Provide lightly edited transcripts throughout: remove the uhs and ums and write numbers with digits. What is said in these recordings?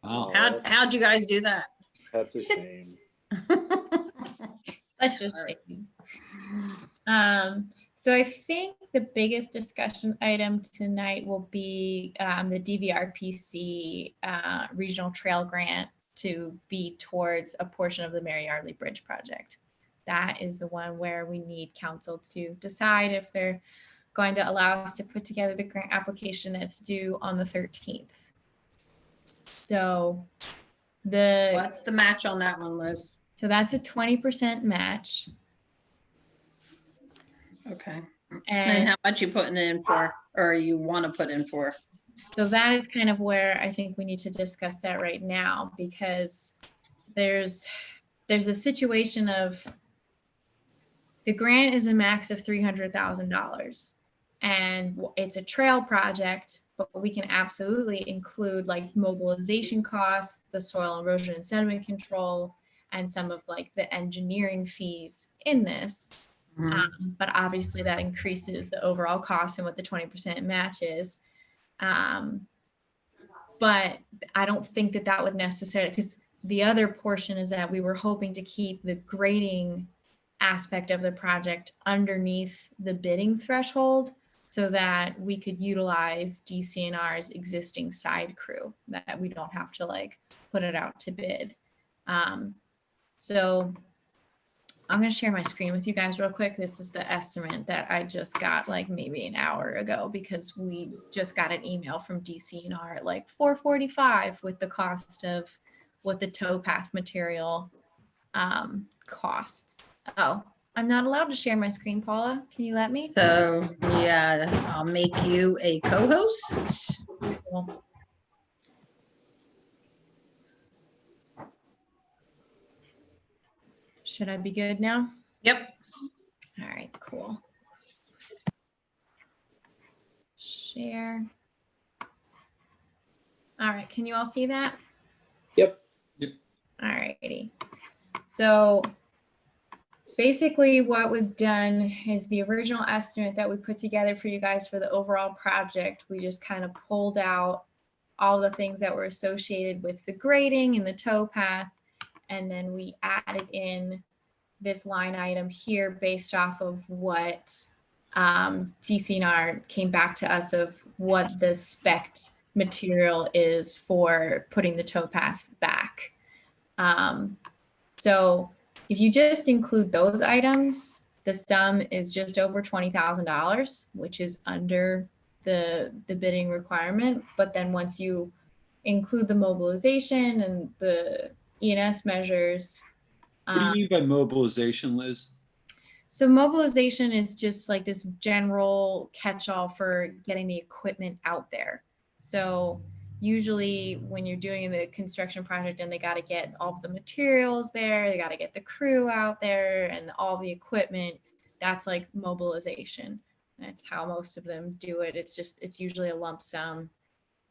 Wow. How'd you guys do that? That's a shame. Such a shame. So I think the biggest discussion item tonight will be the DVRPC regional trail grant to be towards a portion of the Mary Yardley Bridge project. That is the one where we need council to decide if they're going to allow us to put together the grant application that's due on the 13th. So What's the match on that one, Liz? so that's a 20% match. Okay. And And how much you putting in for, or you want to put in for? so that is kind of where I think we need to discuss that right now, because there's a situation of the grant is a max of $300,000 and it's a trail project, but we can absolutely include like mobilization costs, the soil erosion and sediment control, and some of like the engineering fees in this. But obviously that increases the overall cost and what the 20% match is. But I don't think that that would necessarily, because the other portion is that we were hoping to keep the grading aspect of the project underneath the bidding threshold so that we could utilize DCNR's existing side crew, that we don't have to like put it out to bid. So I'm going to share my screen with you guys real quick. This is the estimate that I just got like maybe an hour ago, because we just got an email from DCNR at like 4:45 with the cost of what the towpath material costs. Oh, I'm not allowed to share my screen, Paula. Can you let me? So, yeah, I'll make you a co-host. Cool. Should I be good now? Yep. All right, cool. Share. All right, can you all see that? Yep. All righty. So basically what was done is the original estimate that we put together for you guys for the overall project, we just kind of pulled out all the things that were associated with the grading and the towpath, and then we added in this line item here based off of what DCNR came back to us of what the spec material is for putting the towpath back. So if you just include those items, the sum is just over $20,000, which is under the bidding requirement. But then once you include the mobilization and the E&S measures. What do you mean by mobilization, Liz? So mobilization is just like this general catch-all for getting the equipment out there. So usually when you're doing the construction project and they got to get all the materials there, they got to get the crew out there and all the equipment, that's like mobilization. That's how most of them do it. It's usually a lump sum,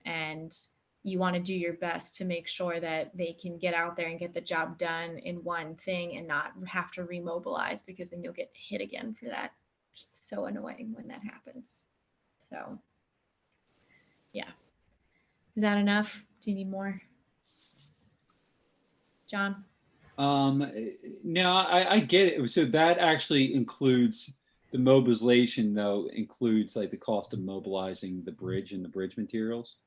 and you want to do your best to make sure that they can get out there and get the job done in one thing and not have to remobilize, because then you'll get hit again for that. It's so annoying when that happens. So yeah. Is that enough? Do you need more? John? No, I get it. So that actually includes the mobilization, though, includes like the cost of mobilizing the bridge and the bridge materials,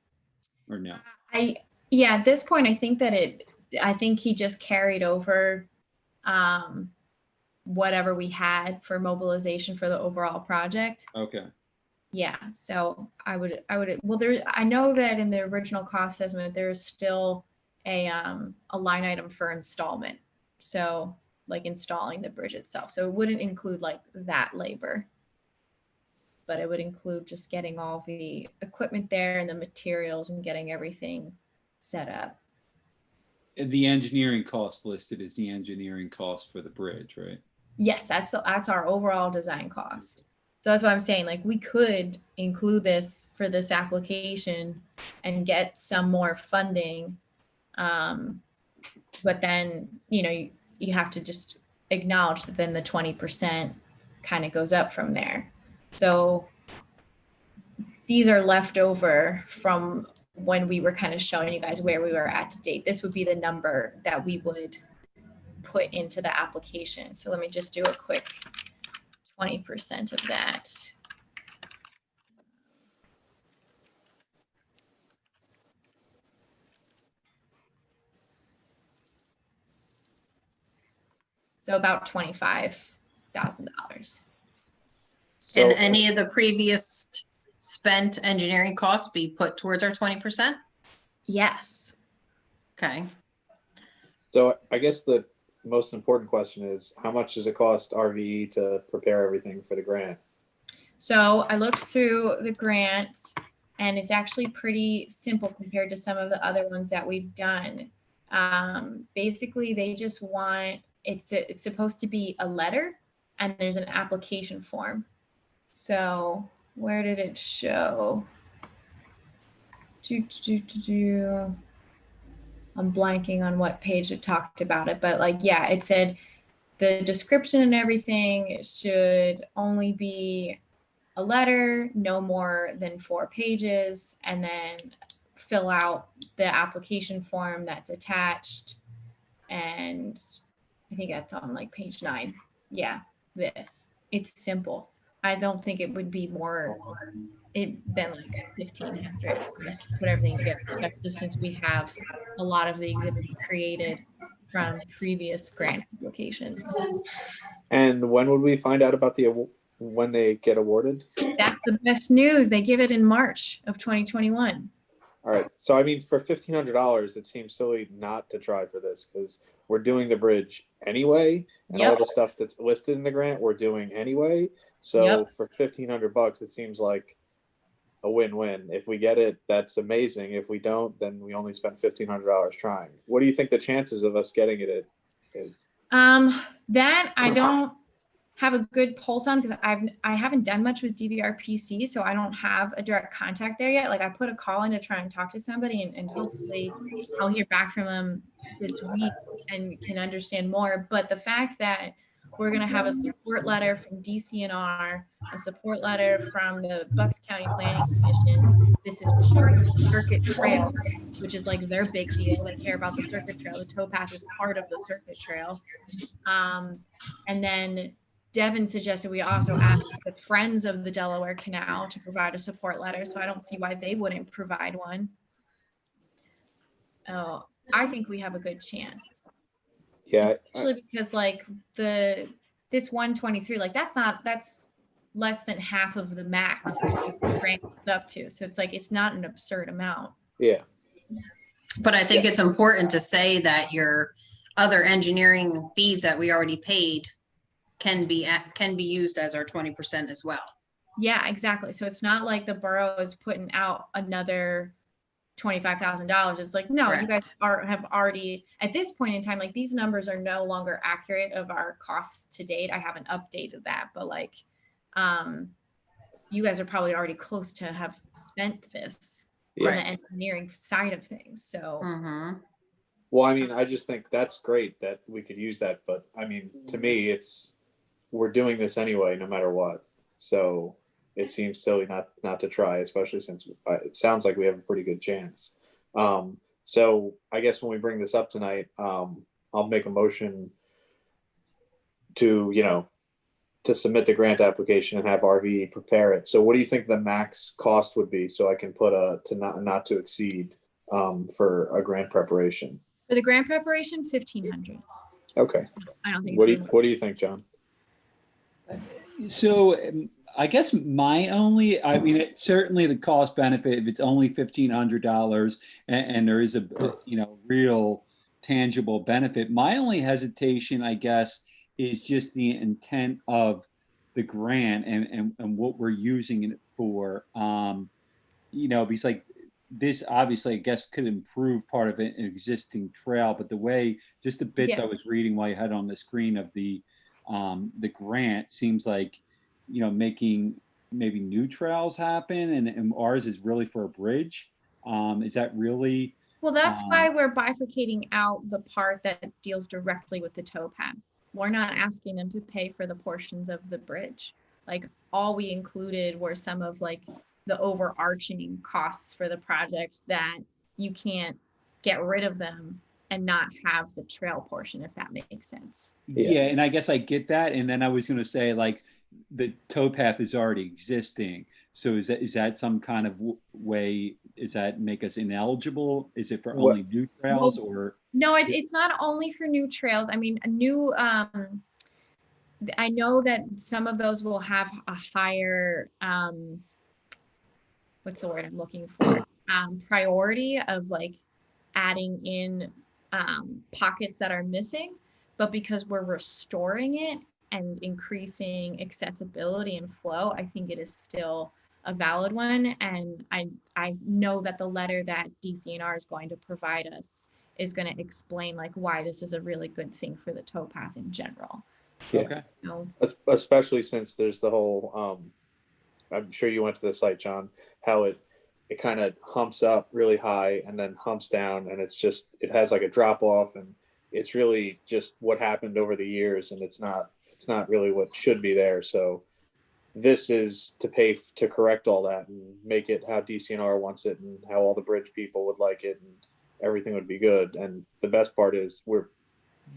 or no? Yeah, at this point, I think he just carried over whatever we had for mobilization for the overall project. Okay. Yeah, so I would, well, I know that in the original cost estimate, there's still a line item for installment. So like installing the bridge itself. So it wouldn't include like that labor, but it would include just getting all the equipment there and the materials and getting everything set up. And the engineering cost listed is the engineering cost for the bridge, right? Yes, that's our overall design cost. So that's what I'm saying. Like we could include this for this application and get some more funding. But then, you have to just acknowledge that then the 20% kind of goes up from there. So these are left over from when we were kind of showing you guys where we were at to date. This would be the number that we would put into the application. So let me just do a quick 20% of that. So about $25,000. So, And any of the previous spent engineering costs be put towards our 20%? Yes. Okay. so I guess the most important question is, how much does it cost RVE to prepare everything for the grant? So I looked through the grant and it's actually pretty simple compared to some of the other ones that we've done. Basically, they just want, it's supposed to be a letter and there's an application form. So where did it show? I'm blanking on what page it talked about it, but like, yeah, it said the description and everything should only be a letter, no more than 4 pages, and then fill out the application form that's attached. And I think that's on like page 9. Yeah, this. It's simple. I don't think it would be more than like 1,500. Just put everything together, especially since we have a lot of the exhibits created from previous grant applications. And when would we find out about when they get awarded? That's the best news. They give it in March of 2021. All right. So I mean, for $1,500, it seems silly not to try for this because we're doing the bridge anyway, and all Yep. the stuff that's listed in the grant we're doing anyway. So Yep. for $1,500, it seems like a win-win. If we get it, that's amazing. If we don't, then we only spent $1,500 trying. What do you think the chances of us getting it is? That I don't have a good pulse on because I haven't done much with DVRPC, so I don't have a direct contact there yet. Like I put a call in to try and talk to somebody, and hopefully I'll hear back from them this week and can understand more. But the fact that we're going to have a support letter from DCNR, a support letter from the Bucks County Planning Commission. This is part of the Circuit Trail, which is like their big deal. They care about the Circuit Trail. The towpath is part of the Circuit Trail. And then Devin suggested we also ask the Friends of the Delaware Canal to provide a support letter. So I don't see why they wouldn't provide one. Oh, I think we have a good chance. Yeah, Especially because like this 123, like that's less than half of the max the grant is up to. So it's like, it's not an absurd amount. yeah. But I think it's important to say that your other engineering fees that we already paid can be used as our 20% as well. Yeah, exactly. So it's not like the borough is putting out another $25,000. It's like, no, you guys have already, at this point in time, like these numbers are no longer accurate of our costs to date. I haven't updated that, but like, you guys are probably already close to have spent this on the engineering side of things. So, Well, I mean, I just think that's great that we could use that, but I mean, to me, we're doing this anyway, no matter what. So it seems silly not to try, especially since it sounds like we have a pretty good chance. So I guess when we bring this up tonight, I'll make a motion to submit the grant application and have RVE prepare it. So what do you think the max cost would be? So I can put not to exceed for a grant preparation. for the grant preparation, $1,500. Okay. I don't think. What do you think, John? So I guess I mean, certainly the cost benefit, if it's only $1,500 and there is a real tangible benefit. My only hesitation, I guess, is just the intent of the grant and what we're using it for. Because like this obviously, I guess, could improve part of an existing trail, but the way, just the bits I was reading while you had on the screen of the grant seems like, making maybe new trails happen, and ours is really for a bridge. Is that really? Well, that's why we're bifurcating out the part that deals directly with the towpath. We're not asking them to pay for the portions of the bridge. Like all we included were some of like the overarching costs for the project, that you can't get rid of them and not have the trail portion, if that makes sense. Yeah. Yeah, and I guess I get that. And then I was going to say, like, the towpath is already existing. So is that some kind of way? Does that make us ineligible? Is it for What- only new trails, or? No, it's not only for new trails. I mean, a new, I know that some of those will have a higher, what's the word I'm looking for? Priority of like adding in pockets that are missing, but because we're restoring it and increasing accessibility and flow, I think it is still a valid one. And I know that the letter that DCNR is going to provide us is going to explain like why this is a really good thing for the towpath in general. Yeah. Okay. So, Especially since there's the whole, I'm sure you went to the site, John, how it kind of humps up really high and then humps down, and it has like a drop off, and it's really just what happened over the years, and it's not really what should be there. So this is to pay to correct all that and make it how DCNR wants it and how all the bridge people would like it, and everything would be good. And the best part is we're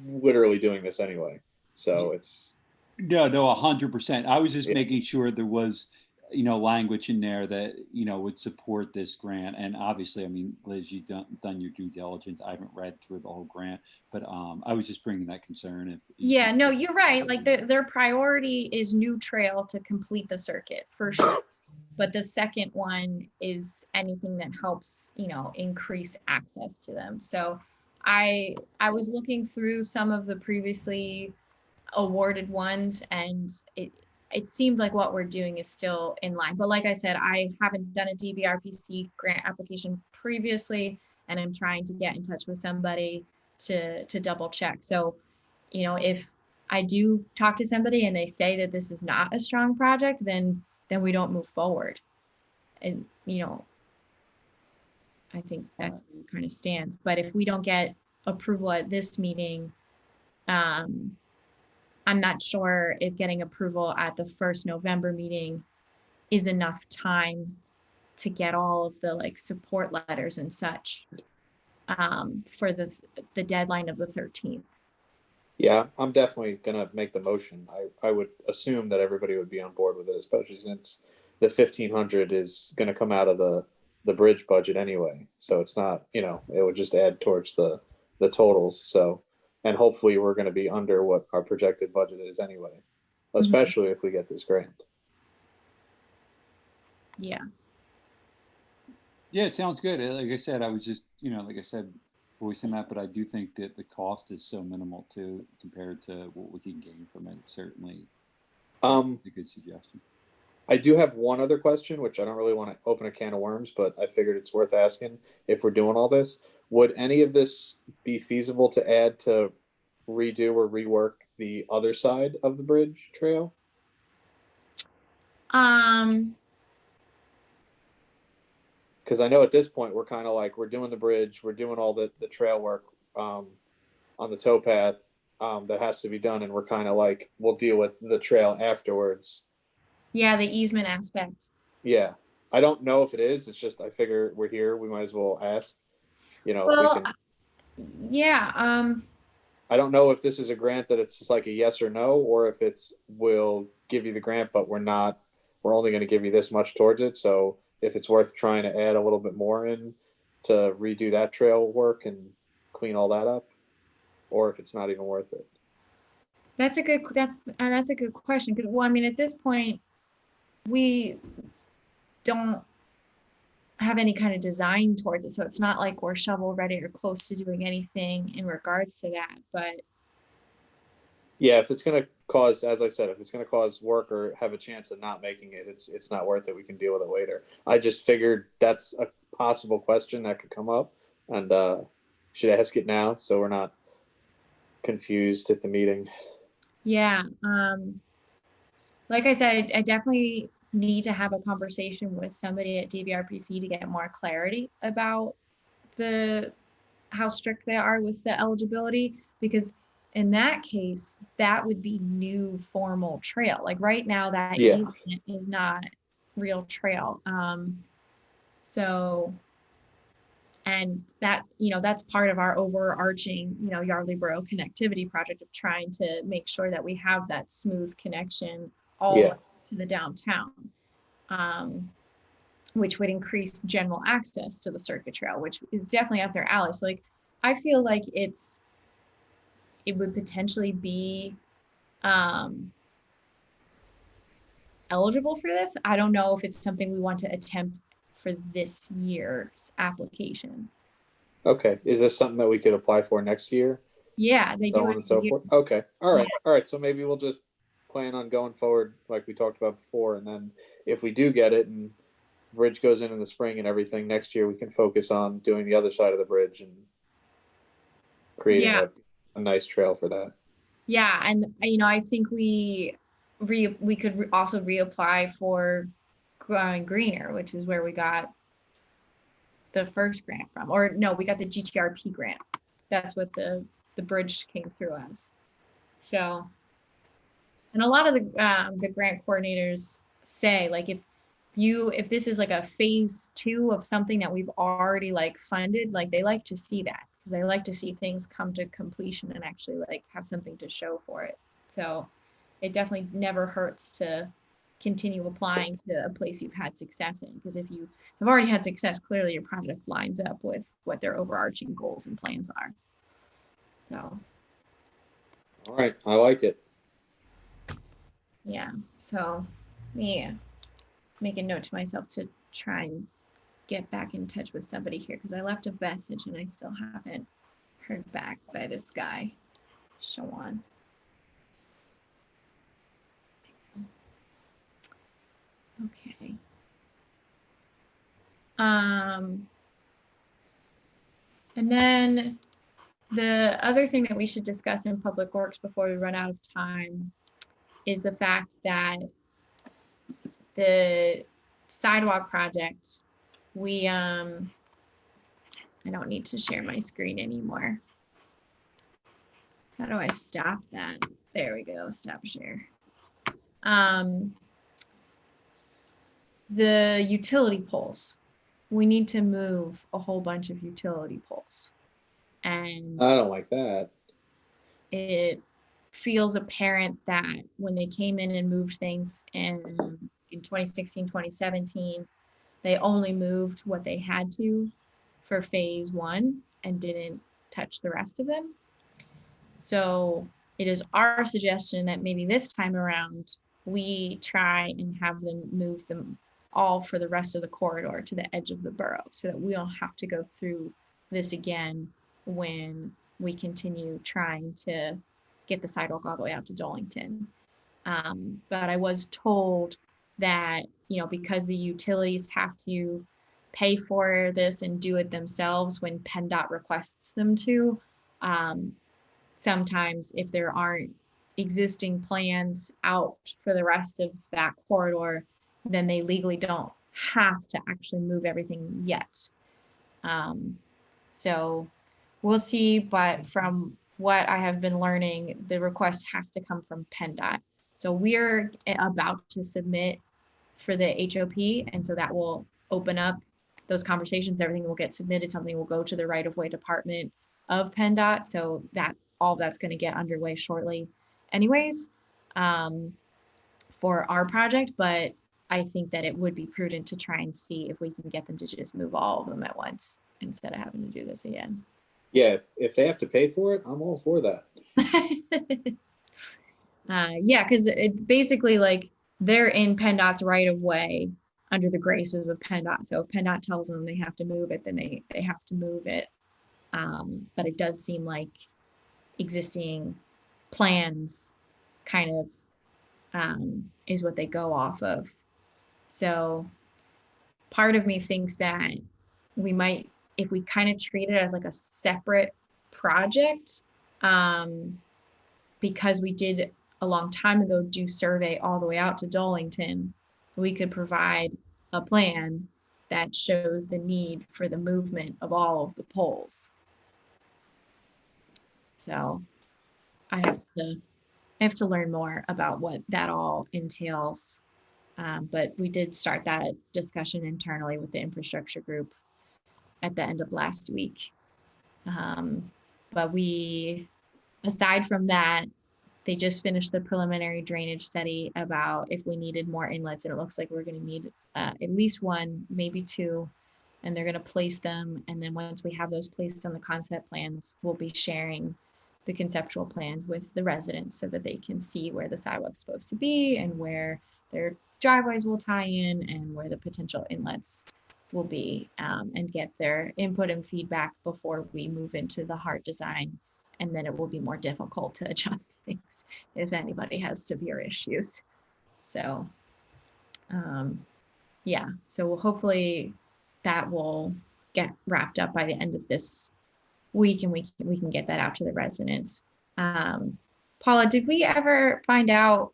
literally doing this anyway. So it's No, 100%. I was just Yeah. making sure there was, language in there that, would support this grant. And obviously, I mean, Liz, you've done your due diligence. I haven't read through the whole grant, but I was just bringing that concern. If yeah, no, you're right. Like their priority is new trail to complete the circuit for sure. But the second one is anything that helps, increase access to them. So I was looking through some of the previously awarded ones, and it seemed like what we're doing is still in line. But like I said, I haven't done a DBRPC grant application previously, and I'm trying to get in touch with somebody to double check. So, if I do talk to somebody and they say that this is not a strong project, then we don't move forward. And, I think that's where it kind of stands. But if we don't get approval at this meeting, I'm not sure if getting approval at the first November meeting is enough time to get all of the like support letters and such for the deadline of the 13th. Yeah, I'm definitely gonna make the motion. I would assume that everybody would be on board with it, especially since the 1,500 is gonna come out of the bridge budget anyway. So it's not, it would just add towards the totals. So, and hopefully we're gonna be under what our projected budget is anyway, especially if we get this grant. Yeah. Yeah, it sounds good. Like I said, I was just, like I said, voicing that, but I do think that the cost is so minimal too, compared to what we can gain from it. Certainly a good suggestion. I do have one other question, which I don't really want to open a can of worms, but I figured it's worth asking. If we're doing all this, would any of this be feasible to add to redo or rework the other side of the bridge trail? Because I know at this point we're kind of like we're doing the bridge, we're doing all the trail work on the towpath that has to be done, and we're kind of like we'll deal with the trail afterwards. Yeah, the easement aspect. Yeah, I don't know if it is. It's just I figure we're here, we might as well ask. Well, we can. Yeah. I don't know if this is a grant that it's like a yes or no, or if it's we'll give you the grant, but we're only going to give you this much towards it. So if it's worth trying to add a little bit more in to redo that trail work and clean all that up, or if it's not even worth it. That's a good question, because well, I mean, at this point, we don't have any kind of design towards it, so it's not like we're shovel ready or close to doing anything in regards to that. But yeah, if it's going to cause, as I said, if it's going to cause work or have a chance of not making it, it's not worth it. We can deal with it later. I just figured that's a possible question that could come up, and should ask it now so we're not confused at the meeting. yeah, like I said, I definitely need to have a conversation with somebody at DVRPC to get more clarity about how strict they are with the eligibility, because in that case, that would be new formal trail. Like right now, that Yeah. easement is not real trail. So, and that, that's part of our overarching, Yardley Borough connectivity project of trying to make sure that we have that smooth connection all the Yeah. way to the downtown, which would increase general access to the circuit trail, which is definitely up their alley. So like, I feel like it would potentially be eligible for this. I don't know if it's something we want to attempt for this year's application. Okay. Is this something that we could apply for next year? Yeah, they So do on it. and so forth. Okay. All right. All right. So maybe we'll just plan on going forward like we talked about before. And then if we do get it and bridge goes in the spring and everything, next year we can focus on doing the other side of the bridge and creating Yeah, a nice trail for that. yeah, and I think we could also reapply for Growing Greener, which is where we got the first grant from, or no, we got the GTRP grant. That's what the bridge came through as. So, and a lot of the grant coordinators say, like, if this is like a phase 2 of something that we've already like funded, like they like to see that, because they like to see things come to completion and actually like have something to show for it. So it definitely never hurts to continue applying to a place you've had success in, because if you have already had success, clearly your project lines up with what their overarching goals and plans are. So All right. I like it. yeah, so yeah, make a note to myself to try and get back in touch with somebody here, because I left a message and I still haven't heard back by this guy, Shawan. Okay. And then the other thing that we should discuss in Public Works before we run out of time is the fact that the sidewalk project, I don't need to share my screen anymore. How do I stop that? There we go, stop share. The utility poles, we need to move a whole bunch of utility poles. And I don't like that. it feels apparent that when they came in and moved things in 2016, 2017, they only moved what they had to for phase 1 and didn't touch the rest of them. So it is our suggestion that maybe this time around, we try and have them move them all for the rest of the corridor to the edge of the borough, so that we don't have to go through this again when we continue trying to get the sidewalk all the way out to Dolington. But I was told that, because the utilities have to pay for this and do it themselves when PennDOT requests them to, sometimes if there aren't existing plans out for the rest of that corridor, then they legally don't have to actually move everything yet. So we'll see, but from what I have been learning, the request has to come from PennDOT. So we're about to submit for the HOP, and so that will open up those conversations. Everything will get submitted, something will go to the right-of-way department of PennDOT, so that all that's going to get underway shortly anyways, for our project. But I think that it would be prudent to try and see if we can get them to just move all of them at once instead of having to do this again. Yeah. If they have to pay for it, I'm all for that. Yeah, because it basically, like, they're in PennDOT's right of way under the graces of PennDOT. So if PennDOT tells them they have to move it, then they have to move it. But it does seem like existing plans kind of is what they go off of. So part of me thinks that we might, if we kind of treat it as like a separate project, because we did a long time ago do survey all the way out to Dolington, we could provide a plan that shows the need for the movement of all of the poles. So I have to learn more about what that all entails. But we did start that discussion internally with the infrastructure group at the end of last week. But aside from that, they just finished the preliminary drainage study about if we needed more inlets, and it looks like we're going to need at least one, maybe two, and they're going to place them. And then once we have those placed on the concept plans, we'll be sharing the conceptual plans with the residents so that they can see where the sidewalk's supposed to be and where their driveways will tie in and where the potential inlets will be, and get their input and feedback before we move into the hard design. And then it will be more difficult to adjust things if anybody has severe issues. So, yeah, so hopefully that will get wrapped up by the end of this week, and we can get that out to the residents. Paula, did we ever find out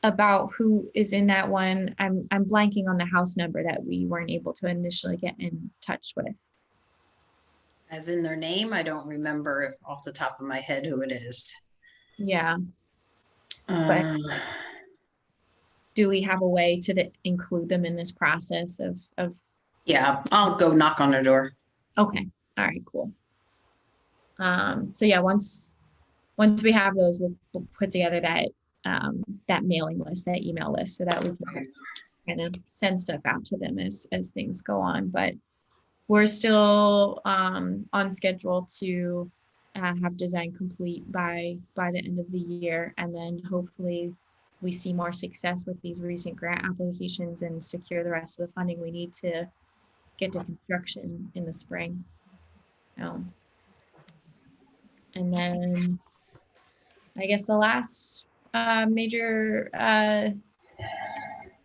about who is in that one? I'm blanking on the house number that we weren't able to initially get in touch with. As in their name, I don't remember off the top of my head who it is. Yeah. Uh, Do we have a way to include them in this process of yeah, I'll go knock on their door. okay, all right, cool. So yeah, once we have those, we'll put together that mailing list, that email list, so that we can kind of send stuff out to them as things go on. But we're still on schedule to have design complete by the end of the year, and then hopefully we see more success with these recent grant applications and secure the rest of the funding we need to get to construction in the spring. And then I guess the last major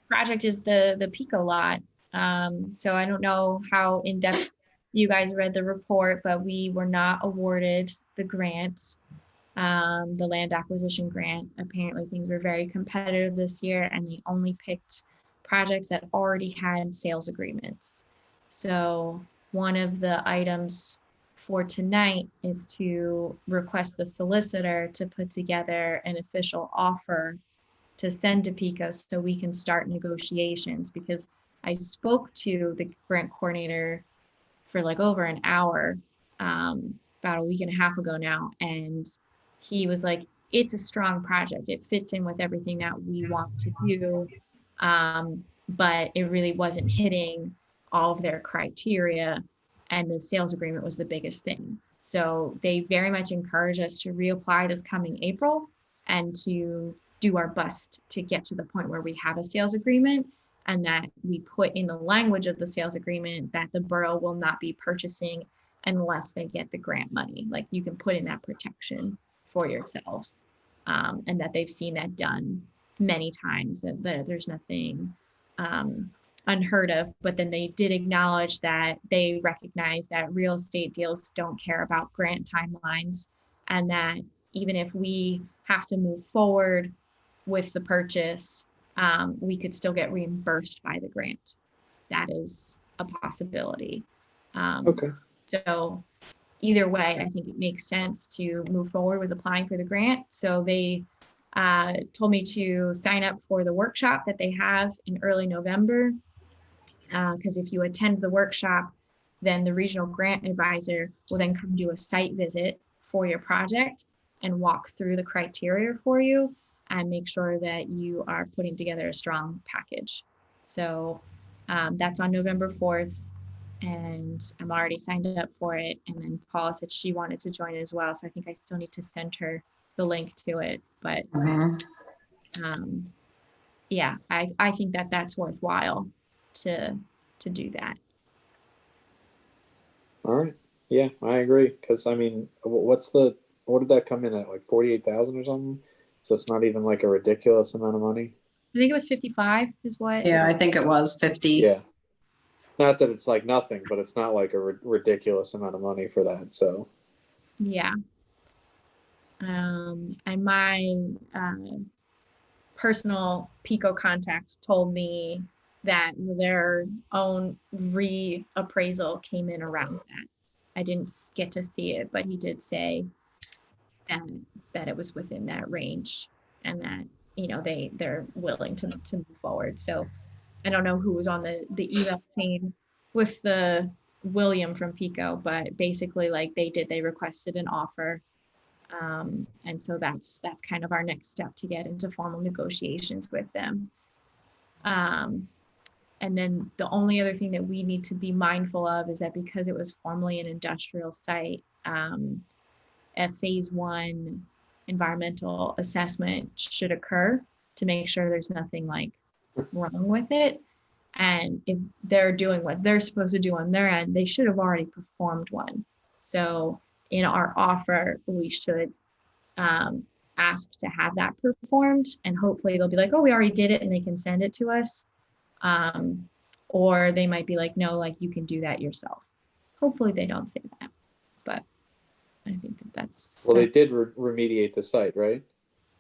project is the Pico Lot. So I don't know how in-depth you guys read the report, but we were not awarded the grant, the land acquisition grant. Apparently things were very competitive this year, and they only picked projects that already had sales agreements. So one of the items for tonight is to request the solicitor to put together an official offer to send to Pico so we can start negotiations, because I spoke to the grant coordinator for like over an hour, about a week and a half ago now. And he was like, it's a strong project. It fits in with everything that we want to do. But it really wasn't hitting all of their criteria. And the sales agreement was the biggest thing. So they very much encourage us to reapply this coming April and to do our best to get to the point where we have a sales agreement, and that we put in the language of the sales agreement that the borough will not be purchasing unless they get the grant money. Like, you can put in that protection for yourselves, and that they've seen that done many times, that there's nothing unheard of. But then they did acknowledge that they recognize that real estate deals don't care about grant timelines, and that even if we have to move forward with the purchase, we could still get reimbursed by the grant. That is a possibility. Okay. So either way, I think it makes sense to move forward with applying for the grant. So they told me to sign up for the workshop that they have in early November. Because if you attend the workshop, then the regional grant advisor will then come do a site visit for your project and walk through the criteria for you and make sure that you are putting together a strong package. So that's on November 4th, and I'm already signed up for it. And then Paula said she wanted to join as well. So I think I still need to send her the link to it. But yeah, I think that that's worthwhile to do that. All right. Yeah, I agree. Because I mean, what did that come in at? Like 48,000 or something? So it's not even like a ridiculous amount of money. I think it was 55 is what. Yeah, I think it was 50. Yeah. Not that it's like nothing, but it's not like a ridiculous amount of money for that. So. Yeah. And my personal Pico contact told me that their own reappraisal came in around that. I didn't get to see it, but he did say that it was within that range, and that they're willing to move forward. So I don't know who was on the email chain with the William from Pico, but basically like they requested an offer. And so that's kind of our next step to get into formal negotiations with them. And then the only other thing that we need to be mindful of is that because it was formerly an industrial site, a phase 1 environmental assessment should occur to make sure there's nothing like wrong with it. And if they're doing what they're supposed to do on their end, they should have already performed one. So in our offer, we should ask to have that performed, and hopefully they'll be like, oh, we already did it, and they can send it to us. Or they might be like, no, like you can do that yourself. Hopefully they don't say that, but I think that's. Well, they did remediate the site, right?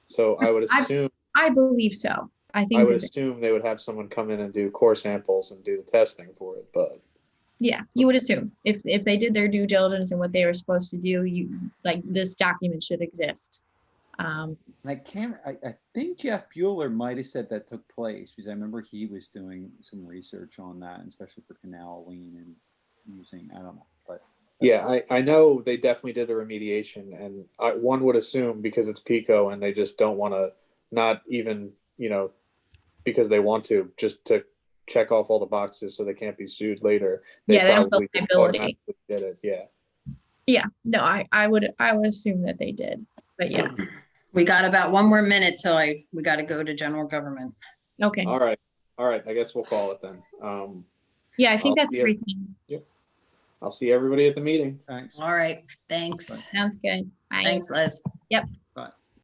So I would assume. I believe so. I would assume they would have someone come in and do core samples and do the testing for it, but. Yeah, you would assume if they did their due diligence and what they were supposed to do, this document should exist. I think Jeff Bueller might have said that took place, because I remember he was doing some research on that, especially for canal lean and using, I don't know, but. Yeah, I know they definitely did the remediation, and one would assume because it's Pico and they just don't want to, not even, because they want to, just to check off all the boxes so they can't be sued later. They probably automatically did it. Yeah. Yeah, no, I would assume that they did, but yeah. We got about 1 more minute till we got to go to general government. Okay. All right. I guess we'll call it then. Yeah, I think that's everything. Yep. I'll see everybody at the meeting. Thanks. All right. Thanks. Sounds good. Bye. Thanks, Liz. Yep.